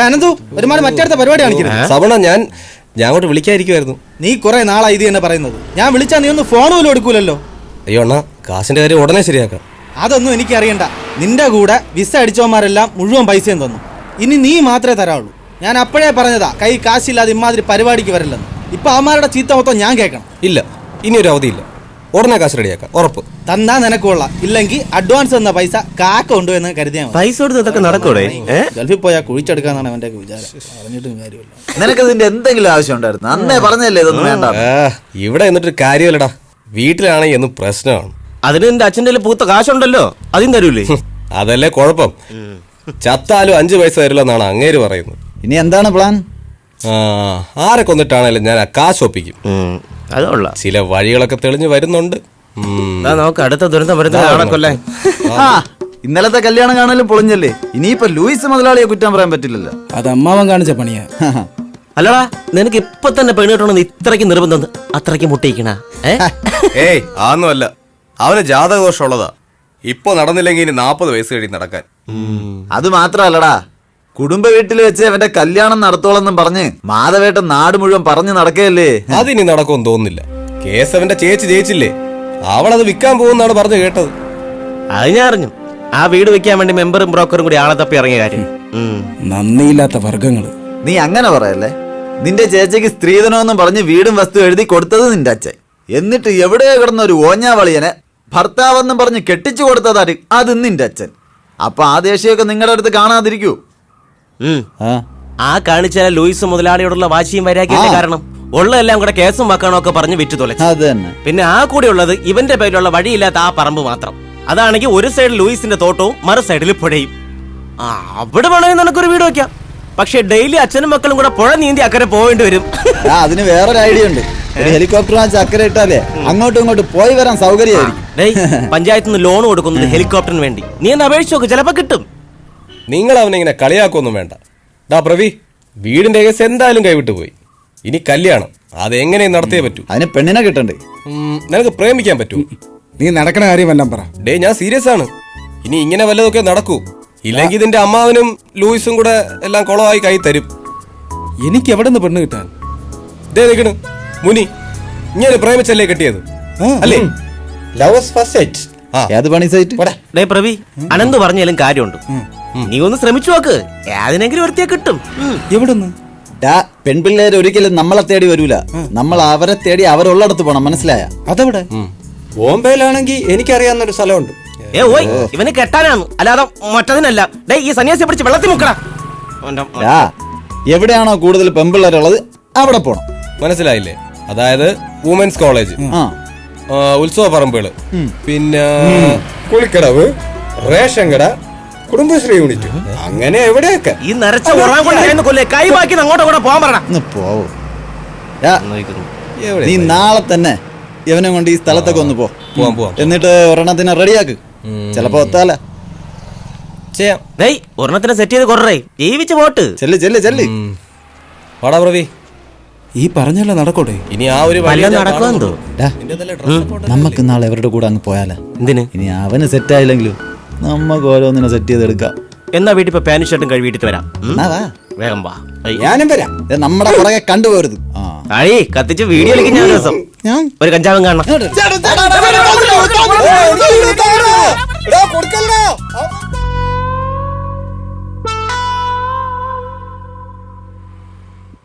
അനന്തു ഒരുമാതിരി മറ്റടുത്ത പരിപാടി കാണിക്കുന്നത്. സവണ ഞാൻ അങ്ങോട്ട് വിളിക്കാതിരിക്കുമായിരുന്നു. നീ കുറെ നാളായി ഇത് തന്നെ പറയുന്നത്. ഞാൻ വിളിച്ചാൽ നീ ഒന്ന് ഫോൺ പോലും എടുക്കൂലല്ലോ. അയ്യോ അണ്ണാ, കാശിന്റെ കാര്യം ഉടനെ ശരിയാക്കാം. അതൊന്നും എനിക്കറിയണ്ട. നിന്റെ കൂടെ വിസ അടിച്ചവന്മാരെല്ലാം മുഴുവൻ പൈസയും തന്നു. ഇനി നീ മാത്രമേ തരാവുള്ളൂ. ഞാൻ അപ്പോഴേ പറഞ്ഞതാ കൈ കാശില്ലാതെ ഇമാതിരി പരിപാടിക്ക് വരില്ലെന്ന്. ഇപ്പൊ അവന്മാരുടെ ചീത്ത മൊത്തം ഞാൻ കേൾക്കണം. ഇല്ല, ഇനി ഒരു അവധിയില്ല. ഉടനെ കാശ് റെഡിയാക്കാം, ഉറപ്പ്. തന്നാ നിനക്ക് കൊള്ളാം. ഇല്ലെങ്കിൽ അഡ്വാൻസ് തന്ന പൈസ കാക്ക കൊണ്ടുവന്ന് കരുതിയാൽ മതി. പൈസ കൊടുത്തൊക്കെ നടക്കൂടെ? ഗൾഫിൽ പോയാൽ കുഴിച്ചെടുക്കാന്നാണ് അവന്റെ വിചാരം. പറഞ്ഞിട്ടും കാര്യമില്ല. നിനക്കതിന്റെ എന്തെങ്കിലും ആവശ്യം ഉണ്ടായിരുന്നു? അന്നേ പറഞ്ഞല്ലേ ഇതൊന്നും വേണ്ട. ഇവിടെ എന്നിട്ടൊരു കാര്യമല്ലടാ. വീട്ടിലാണെങ്കിൽ എന്നും പ്രശ്നമാണ്. അതിന് എന്റെ അച്ഛൻ്റെ പൂത്ത കാശുണ്ടല്ലോ, അതും തരൂലേ? അതല്ലേ കുഴപ്പം. ചത്താലും 5 പൈസ തരില്ലെന്നാണ് അങ്ങേര് പറയുന്നത്. ഇനി എന്താണ് പ്ലാൻ? ആരെ കൊന്നിട്ടാണേലും ഞാൻ ആ കാശ് ഒപ്പിക്കും. അതുള്ള ചില വഴികളൊക്കെ തെളിഞ്ഞു വരുന്നുണ്ട്. നമുക്ക് അടുത്ത ദുരന്തം വരുന്നതാണല്ലേ. ഇന്നലത്തെ കല്യാണം കാണലും പൊളിഞ്ഞല്ലേ. ഇനിയിപ്പോ ലൂയിസ് മുതലാളിയെ കുറ്റം പറയാൻ പറ്റില്ലല്ലോ. അത് അമ്മാവൻ കാണിച്ച പണിയാ. അല്ലടാ, നിനക്ക് ഇപ്പൊ തന്നെ പെണ്ണ് കിട്ടണമെന്ന് ഇത്രയ്ക്ക് നിർബന്ധം, അത്രയ്ക്ക് മുട്ടിക്കണ? ഏയ് ആന്നുമല്ല, അവന് ജാതകദോഷം ഉള്ളതാ. ഇപ്പൊ നടന്നില്ലെങ്കിൽ ഇനി 40 വയസ്സ് കഴിഞ്ഞ് നടക്കാൻ. അത് മാത്രല്ലടാ, കുടുംബ വീട്ടിൽ വെച്ച് അവന്റെ കല്യാണം നടത്തോളെന്നും പറഞ്ഞ് മാധവേട്ടൻ നാട് മുഴുവൻ പറഞ്ഞു നടക്കുകയല്ലേ. അതിനി നടക്കുമെന്ന് തോന്നുന്നില്ല. കേസ് അവന്റെ ചേച്ചി ജയിച്ചില്ലേ, അവളത് വിൽക്കാൻ പോകുന്നാണ് പറഞ്ഞു കേട്ടത്. അത് ഞാൻ അറിഞ്ഞു. ആ വീട് വെക്കാൻ വേണ്ടി മെമ്പറും ബ്രോക്കറും കൂടി ആളെ തപ്പി ഇറങ്ങിയ കാര്യം. നന്ദിയില്ലാത്ത വർഗങ്ങള്. നീ അങ്ങനെ പറയല്ലേ. നിന്റെ ചേച്ചിക്ക് സ്ത്രീധനമെന്നും പറഞ്ഞ് വീടും വസ്തു എഴുതി കൊടുത്തത് നിന്റെ അച്ഛൻ. എന്നിട്ട് എവിടെയോ കിടന്ന ഒരു ഓഞ്ഞാവളിയനെ ഭർത്താവെന്നും പറഞ്ഞ് കെട്ടിച്ചു കൊടുത്തതാര്? അത് നിന്റെ അച്ഛൻ. അപ്പൊ ആ ദേഷ്യമൊക്കെ നിങ്ങളുടെ അടുത്ത് കാണാതിരിക്കൂ. ആ കാണിച്ചാൽ ലൂയിസ് മുതലാളിയോടുള്ള വാശിയും വൈരാഗ്യത്തിന്റെ കാരണം ഉള്ളതെല്ലാം കൂടെ കേസും വക്കാണോ ഒക്കെ പറഞ്ഞ് വിറ്റു തുലച്ചു. പിന്നെ ആ കൂടെ ഉള്ളത് ഇവന്റെ പേരിലുള്ള വഴിയില്ലാത്ത ആ പറമ്പ് മാത്രം. അതാണെങ്കിൽ ഒരു സൈഡിൽ ലൂയിസിന്റെ തോട്ടവും മറു സൈഡിൽ പുഴയും. അവിടെ വേണമെങ്കിൽ നിനക്കൊരു വീട് വെക്കാം. പക്ഷെ ഡെയിലി അച്ഛനും മക്കളും കൂടെ പുഴ നീന്തി അക്കരെ പോവേണ്ടി വരും. അതിന് വേറൊരു ഐഡിയ ഉണ്ട്. ഹെലികോപ്റ്റർ വാങ്ങിച്ച് അക്കരെ ഇട്ടാലേ അങ്ങോട്ടും ഇങ്ങോട്ടും പോയി വരാൻ സൗകര്യമായിരിക്കും. പഞ്ചായത്തിൽ നിന്ന് ലോൺ കൊടുക്കുന്നത് ഹെലികോപ്റ്ററിന് വേണ്ടി. നീ ഒന്ന് അപേക്ഷിച്ച് നോക്ക്, ചിലപ്പോ കിട്ടും. നിങ്ങൾ അവനെ ഇങ്ങനെ കളിയാക്കൊന്നും വേണ്ട. ഡാ പ്രവി, വീടിന്റെ കേസ് എന്തായാലും കൈവിട്ടു പോയി. ഇനി കല്യാണം അതെങ്ങനെയും നടത്തിയേ പറ്റൂ. അതിന് പെണ്ണിനെ കിട്ടണ്ടേ? നിനക്ക് പ്രേമിക്കാൻ പറ്റൂ? നീ നടക്കണ കാര്യം എല്ലാം പറ. ഡേ, ഞാൻ സീരിയസ് ആണ്. ഇനി ഇങ്ങനെ വല്ലതൊക്കെ നടക്കൂ. ഇല്ലെങ്കിൽ ഇതിന്റെ അമ്മാവനും ലൂയിസും കൂടെ എല്ലാം കുളമായി കൈ തരും. എനിക്ക് എവിടെ നിന്ന് പെണ്ണ് കിട്ടാൻ? ദേ നിൽക്കണ് മുനി, ഇങ്ങനെ പ്രേമിച്ചല്ലേ കെട്ടിയത് അല്ലേ? Lovers first sight. ഏത് പണി സൈറ്റ്? ഡേ പ്രവി, അനന്ത് പറഞ്ഞാലും കാര്യമുണ്ട്. നീ ഒന്ന് ശ്രമിച്ചു നോക്ക്, ഏതിനെങ്കിലും ഒരുത്തിയെ കിട്ടും. എവിടുന്ന്? പെൺപിള്ളേർ ഒരിക്കലും നമ്മളെ തേടി വരൂല. നമ്മൾ അവരെ തേടി അവരുള്ളിടത്ത് പോണം, മനസ്സിലായ? അതെവിടെ? ബോംബെയിലാണെങ്കിൽ എനിക്കറിയാവുന്നൊരു സ്ഥലമുണ്ട്. ഓയ്, ഇവന് കെട്ടാനാണ്, അല്ലാതെ മറ്റതിനല്ല. ഡേ, ഈ സന്യാസിയെ പിടിച്ച് വെള്ളത്തിൽ മുക്കടാ. എവിടെയാണോ കൂടുതൽ പെൺപിള്ളേരുള്ളത് അവിടെ പോണം, മനസ്സിലായില്ലേ? അതായത് വുമൻസ് കോളേജ്, ഉത്സവ പറമ്പുകള്, പിന്നെ കുളിക്കടവ്, റേഷൻ കട, കുടുംബശ്രീ യൂണിറ്റ്, അങ്ങനെ എവിടെയൊക്കെ. ഈ നരച്ച കൊല്ലേ കൈ ബാക്കി അങ്ങോട്ട് കൂടെ പോകാൻ പറഞ്ഞ പോവോ. നീ നാളെ തന്നെ ഇവനെ കൊണ്ട് ഈ സ്ഥലത്തൊക്കെ ഒന്ന് പോവാം. എന്നിട്ട് ഒരെണ്ണത്തിന് റെഡിയാക്ക്. ചിലപ്പോ ഒത്താല ചെയ്യാം. ഒരെണ്ണത്തിന് സെറ്റ് ചെയ്ത് കൊറേ ജീവിച്ച് പോട്ട്. ചെല്ല് ചെല്ല് ചെല്ല്. വാടാ പ്രവി, ഈ പറഞ്ഞല്ലേ നടക്കോട്ടെ. ഇനി ആ ഒരു നടക്കുമെന്തോ. നമുക്ക് നാളെ അവരുടെ കൂടെ അങ്ങ് പോയാലോ? എന്തിന്? ഇനി അവന് സെറ്റ് ആയില്ലെങ്കിലും നമുക്ക് ഓരോന്നിനെ സെറ്റ് ചെയ്തെടുക്കാം. എന്നാ വീട്ടിൽ ഇപ്പൊ പാനും ഷർട്ടും കഴുകിയിട്ട് വരാം. വേഗം വാ. ഞാനും വരാം. നമ്മുടെ പുറകെ കണ്ടുപോരുത്. അഴി കത്തിച്ച് വീഡിയോയിലേക്ക് ഞാൻ ദിവസം ഒരു കഞ്ചാവും കാണണം.